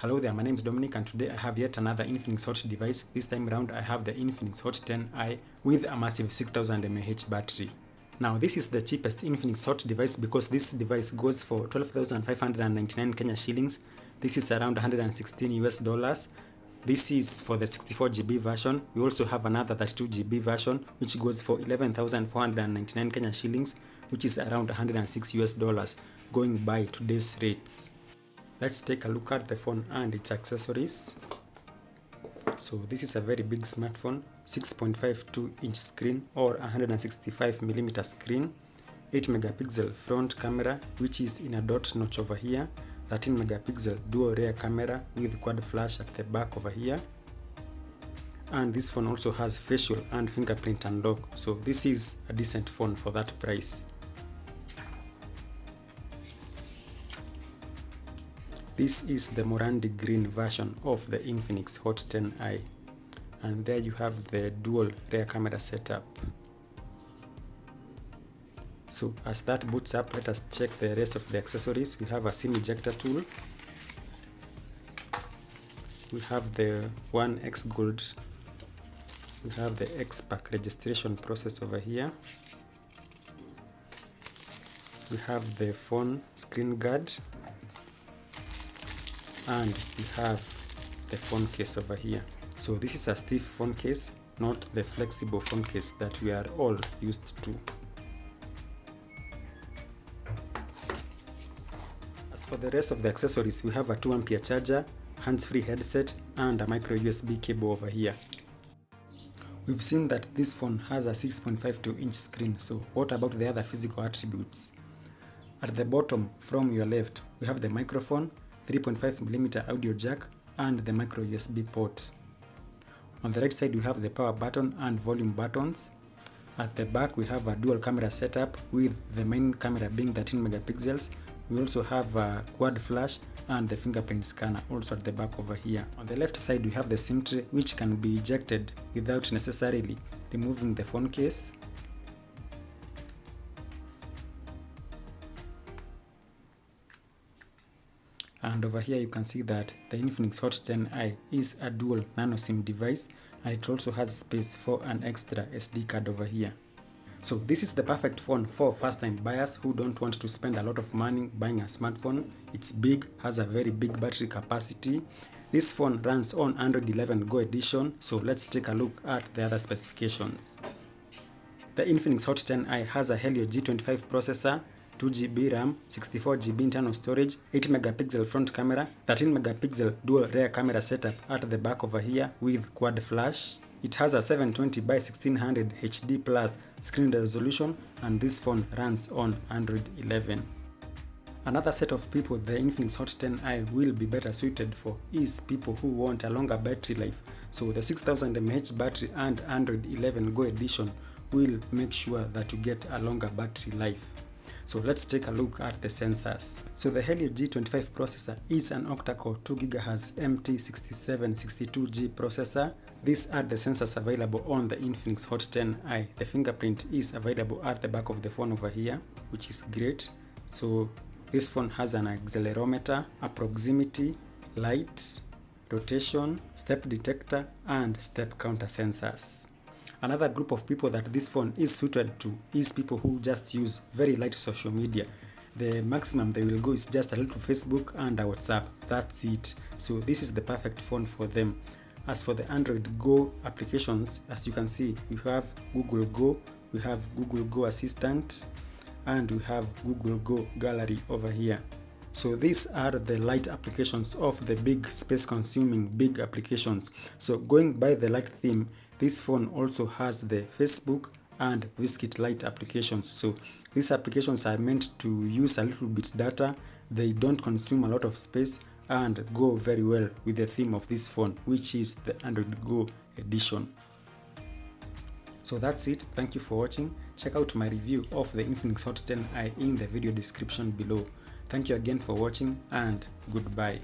Hello there, my name is Dominic and today I have yet another Infinix HOT device. This time around I have the Infinix HOT 10i with a massive 6000 mAh battery. Now this is the cheapest Infinix HOT device because this device goes for 12,599 Kenya shillings. This is around 116 US dollars. This is for the 64GB version. We also have another 32GB version which goes for 11,499 Kenya shillings, which is around 106 US dollars going by today's rates. Let's take a look at the phone and its accessories. So this is a very big smartphone, 6.52-inch screen or 165mm screen, 8-megapixel front camera which is in a dot notch over here, 13-megapixel dual rear camera with quad flash at the back over here, and this phone also has facial and fingerprint unlock, so this is a decent phone for that price. This is the Morandi green version of the Infinix HOT 10i, and there you have the dual rear camera setup. So as that boots up, let us check the rest of the accessories. We have a SIM ejector tool. We have the 1X Gold. We have the XPAC registration process over here. We have the phone screen guard. And we have the phone case over here. So this is a stiff phone case, not the flexible phone case that we are all used to. As for the rest of the accessories, we have a 2A charger, hands-free headset, and a micro USB cable over here. We've seen that this phone has a 6.52-inch screen, so what about the other physical attributes? At the bottom from your left, we have the microphone, 3.5mm audio jack, and the micro USB port. On the right side we have the power button and volume buttons. At the back we have a dual camera setup with the main camera being 13 megapixels. We also have a quad flash and the fingerprint scanner also at the back over here. On the left side we have the SIM tray which can be ejected without necessarily removing the phone case. And over here you can see that the Infinix HOT 10i is a dual Nano SIM device, and it also has space for an extra SD card over here. So this is the perfect phone for first-time buyers who don't want to spend a lot of money buying a smartphone. It's big, has a very big battery capacity. This phone runs on Android 11 Go edition, so let's take a look at the other specifications. The Infinix HOT 10i has a Helio G25 processor, 2GB RAM, 64GB internal storage, 8-megapixel front camera, 13-megapixel dual rear camera setup at the back over here with quad flash. It has a 720 by 1600 HD plus screen resolution, and this phone runs on Android 11. Another set of people the Infinix HOT 10i will be better suited for is people who want a longer battery life. So the 6000 mAh battery and Android 11 Go edition will make sure that you get a longer battery life. So let's take a look at the sensors. So the Helio G25 processor is an Octa-core 2GHz MT6762G processor. These are the sensors available on the Infinix HOT 10i. The fingerprint is available at the back of the phone over here, which is great. So this phone has an accelerometer, a proximity, light, rotation, step detector, and step counter sensors. Another group of people that this phone is suited to is people who just use very light social media. The maximum they will go is just a little Facebook and a WhatsApp. That's it. So this is the perfect phone for them. As for the Android Go applications, as you can see, we have Google Go, we have Google Go Assistant, and we have Google Go Gallery over here. So these are the Lite applications of the big space-consuming big applications. So going by the Lite theme, this phone also has the Facebook and Viscit Lite applications. So these applications are meant to use a little bit data. They don't consume a lot of space and go very well with the theme of this phone, which is the Android Go edition. So that's it. Thank you for watching. Check out my review of the Infinix HOT 10i in the video description below. Thank you again for watching, and goodbye.